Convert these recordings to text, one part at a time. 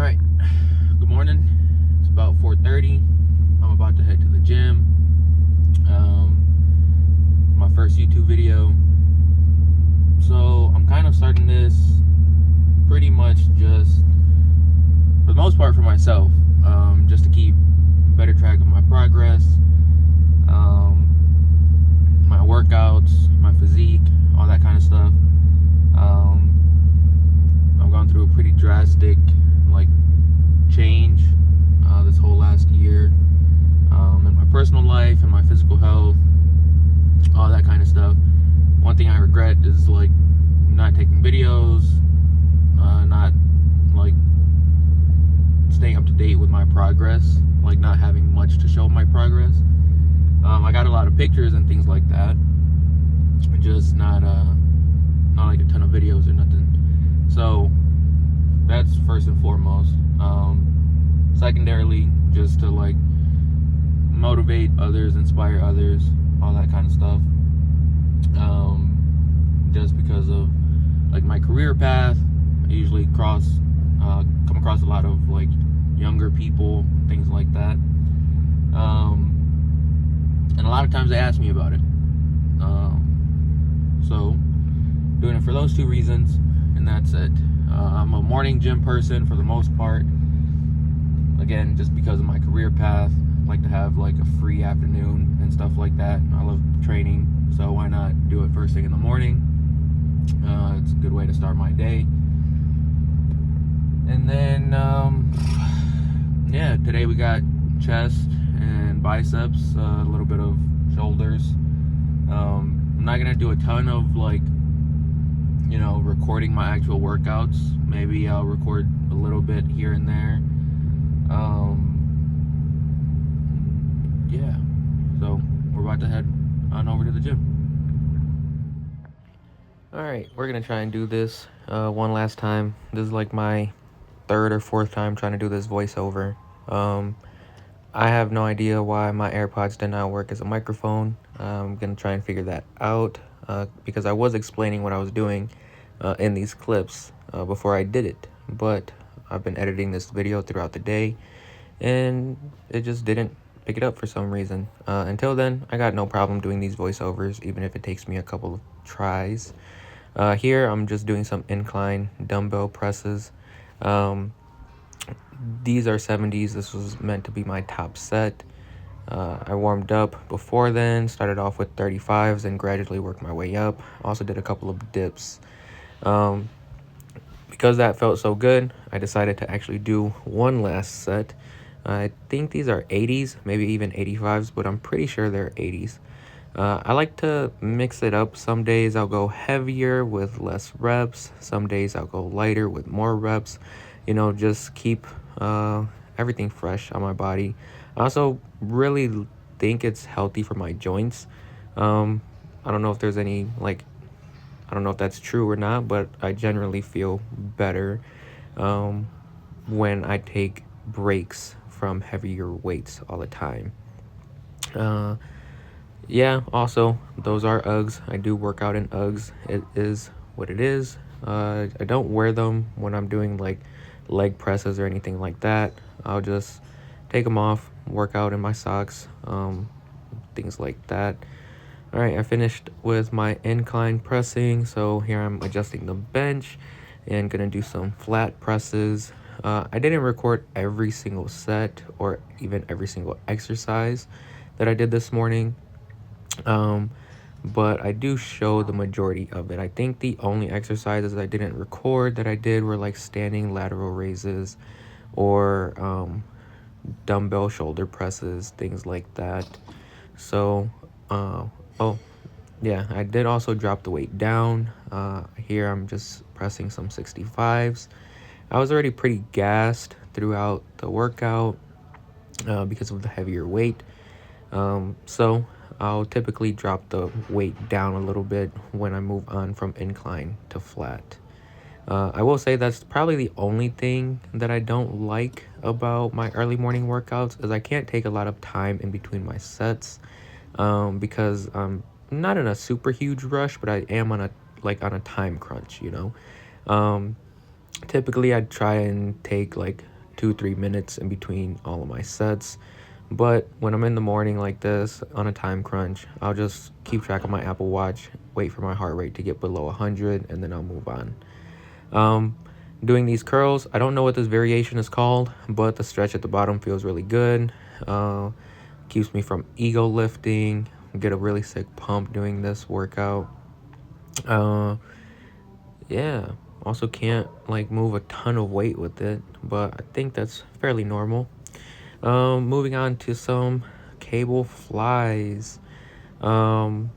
All right, good morning. It's about 4:30. I'm about to head to the gym. My first YouTube video. So I'm kind of starting this pretty much just, for the most part, for myself, just to keep better track of my progress, my workouts, my physique, all that kind of stuff. I've gone through a pretty drastic change this whole last year, in my personal life and my physical health, all that kind of stuff. One thing I regret is not taking videos, not staying up to date with my progress, not having much to show my progress. I got a lot of pictures and things like that, just not a ton of videos or nothing. So that's first and foremost. Secondarily, just to motivate others, inspire others, all that kind of stuff. Just because of my career path, I usually come across a lot of younger people, things like that. And a lot of times they ask me about it. So doing it for those two reasons, and that's it. I'm a morning gym person for the most part. Again, just because of my career path, I like to have a free afternoon and stuff like that. I love training, so why not do it first thing in the morning? It's a good way to start my day. And then, today we got chest and biceps, a little bit of shoulders. I'm not gonna do a ton of recording my actual workouts. Maybe I'll record a little bit here and there. So we're about to head on over to the gym. All right, we're gonna try and do this one last time. This is my third or fourth time trying to do this voiceover. I have no idea why my AirPods did not work as a microphone. I'm gonna try and figure that out because I was explaining what I was doing in these clips before I did it, but I've been editing this video throughout the day and it just didn't pick it up for some reason. Until then, I got no problem doing these voiceovers, even if it takes me a couple of tries. Here I'm just doing some incline dumbbell presses. These are 70s. This was meant to be my top set. I warmed up before then, started off with 35s and gradually worked my way up. Also did a couple of dips. Because that felt so good, I decided to actually do one last set. I think these are 80s, maybe even 85s, but I'm pretty sure they're 80s. I like to mix it up. Some days I'll go heavier with less reps. Some days I'll go lighter with more reps. Just keep everything fresh on my body. I also really think it's healthy for my joints. I don't know if there's any I don't know if that's true or not, but I generally feel better when I take breaks from heavier weights all the time. Also, those are Uggs. I do work out in Uggs. It is what it is. I don't wear them when I'm doing leg presses or anything like that. I'll just take them off, work out in my socks, things like that. All right, I finished with my incline pressing. So here I'm adjusting the bench and gonna do some flat presses. I didn't record every single set or even every single exercise that I did this morning. But I do show the majority of it. I think the only exercises I didn't record that I did were standing lateral raises or dumbbell shoulder presses, things like that. So, I did also drop the weight down. Here I'm just pressing some 65s. I was already pretty gassed throughout the workout because of the heavier weight. So I'll typically drop the weight down a little bit when I move on from incline to flat. I will say that's probably the only thing that I don't like about my early morning workouts is I can't take a lot of time in between my sets because I'm not in a super huge rush, but I am on a time crunch, Typically, I'd try and take like 2-3 minutes in between all of my sets. But when I'm in the morning like this on a time crunch, I'll just keep track of my Apple Watch, wait for my heart rate to get below 100, and then I'll move on. Um, Doing these curls, I don't know what this variation is called, but the stretch at the bottom feels really good. Keeps me from ego lifting. Get a really sick pump doing this workout. Yeah, also can't like move a ton of weight with it, but I think that's fairly normal. Moving on to some cable flies. Um,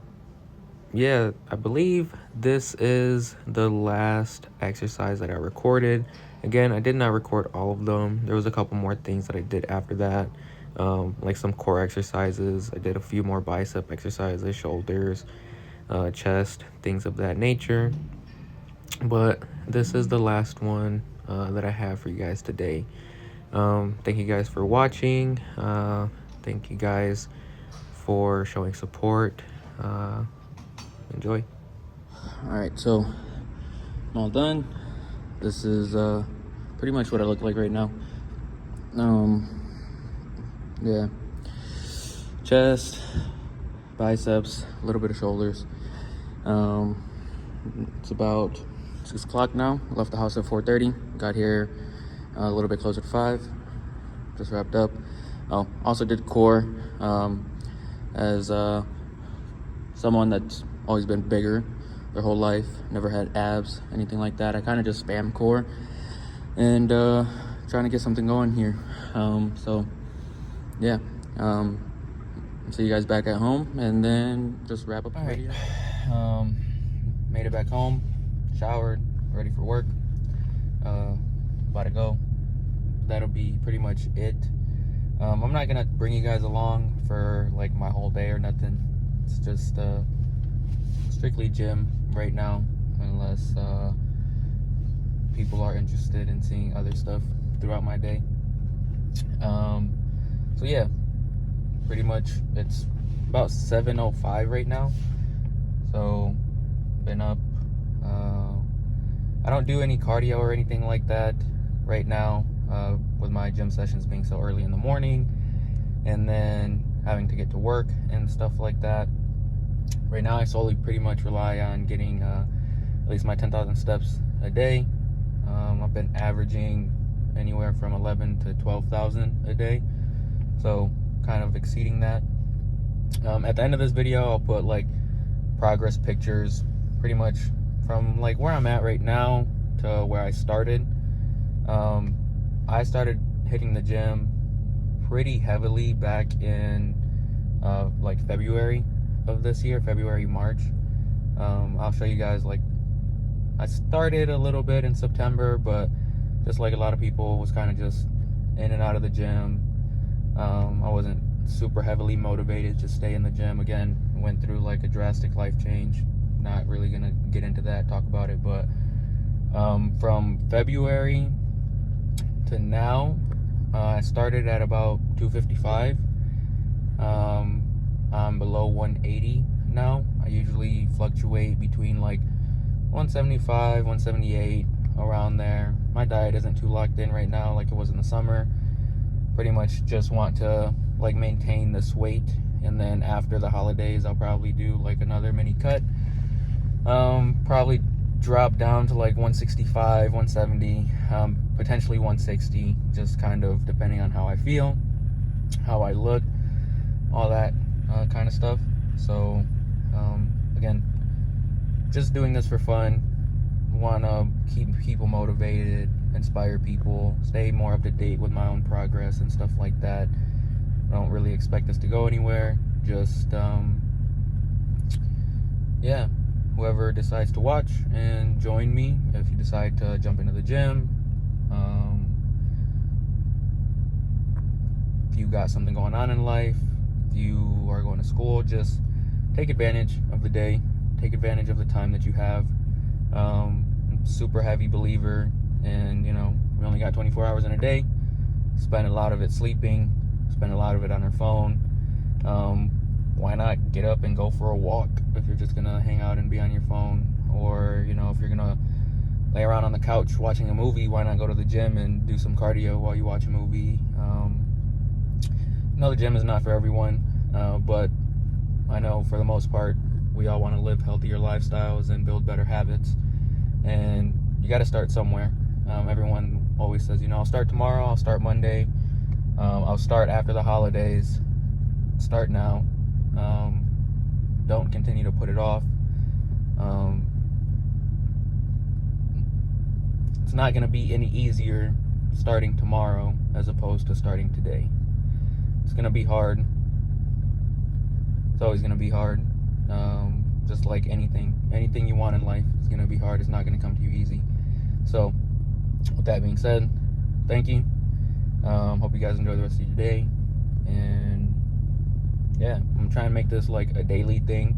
yeah, I believe this is the last exercise that I recorded. Again, I did not record all of them. There was a couple more things that I did after that, like some core exercises. I did a few more bicep exercises, shoulders, chest, things of that nature. But this is the last one that I have for you guys today. Thank you guys for watching. Thank you guys for showing support. Enjoy. Alright, so I'm all done. This is pretty much what I look like right now. Yeah. Chest, biceps, a little bit of shoulders. It's about 6 o'clock now. Left the house at 4:30. Got here a little bit closer to 5. Just wrapped up. Oh, also did core. As someone that's always been bigger their whole life, never had abs, anything like that. I kind of just spam core and trying to get something going here. So yeah, see you guys back at home and then just wrap up the video. Made it back home, showered, ready for work, about to go. That'll be pretty much it. I'm not gonna bring you guys along for like my whole day or nothing. It's just strictly gym right now, unless people are interested in seeing other stuff throughout my day. So yeah, pretty much it's about 7:05 right now. So been up. I don't do any cardio or anything like that right now, with my gym sessions being so early in the morning and then having to get to work and stuff like that. Right now I solely pretty much rely on getting at least my 10,000 steps a day. I've been averaging anywhere from 11 to 12,000 a day, so kind of exceeding that. At the end of this video I'll put like progress pictures pretty much from like where I'm at right now to where I started. I started hitting the gym pretty heavily back in like February of this year, February, March. I'll show you guys, like, I started a little bit in September, but just like a lot of people, was kind of just in and out of the gym. I wasn't super heavily motivated to stay in the gym. Again, went through like a drastic life change. Not really gonna get into that, talk about it, but from February to now, I started at about 255. I'm below 180 now. I usually fluctuate between like 175, 178, around there. My diet isn't too locked in right now like it was in the summer. Pretty much just want to like maintain this weight, and then after the holidays I'll probably do like another mini cut. Probably drop down to like 165, 170, potentially 160, just kind of depending on how I feel, how I look, all that kind of stuff. So again, just doing this for fun. Want to keep people motivated, inspire people, stay more up to date with my own progress and stuff like that. I don't really expect this to go anywhere. Just yeah, whoever decides to watch and join me, if you decide to jump into the gym, if you got something going on in life, if you are going to school, just take advantage of the day, take advantage of the time that you have. I'm a super heavy believer, and you know, we only got 24 hours in a day. Spend a lot of it sleeping, spend a lot of it on our phone. Why not get up and go for a walk if you're just gonna hang out and be on your phone? Or, you know, if you're gonna lay around on the couch watching a movie, why not go to the gym and do some cardio while you watch a movie? I know the gym is not for everyone, but I know for the most part, we all want to live healthier lifestyles and build better habits. And you got to start somewhere. Everyone always says, I'll start tomorrow, I'll start Monday, I'll start after the holidays. Start now. Don't continue to put it off. It's not going to be any easier starting tomorrow as opposed to starting today. It's going to be hard. It's always going to be hard. Just like anything you want in life is going to be hard. It's not going to come to you easy. So with that being said, thank you. Hope you guys enjoy the rest of your day. And yeah, I'm trying to make this like a daily thing.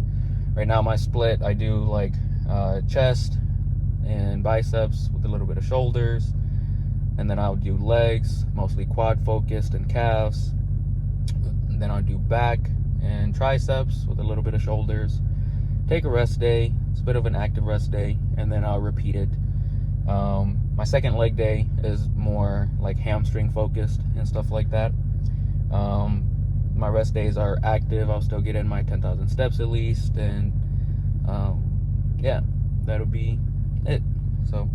Right now my split, I do like chest and biceps with a little bit of shoulders, and then I'll do legs, mostly quad focused, and calves, and then I'll do back and triceps with a little bit of shoulders. Take a rest day, it's a bit of an active rest day, and then I'll repeat it. My second leg day is more like hamstring focused and stuff like that. My rest days are active. I'll still get in my 10,000 steps at least, and yeah, that'll be it. So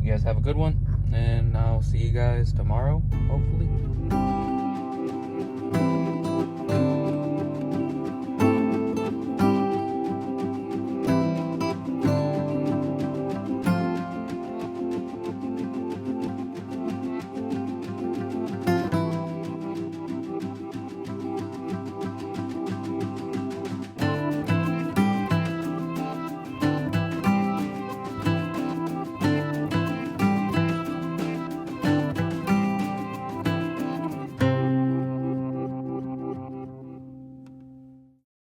you guys have a good one, and I'll see you guys tomorrow, hopefully.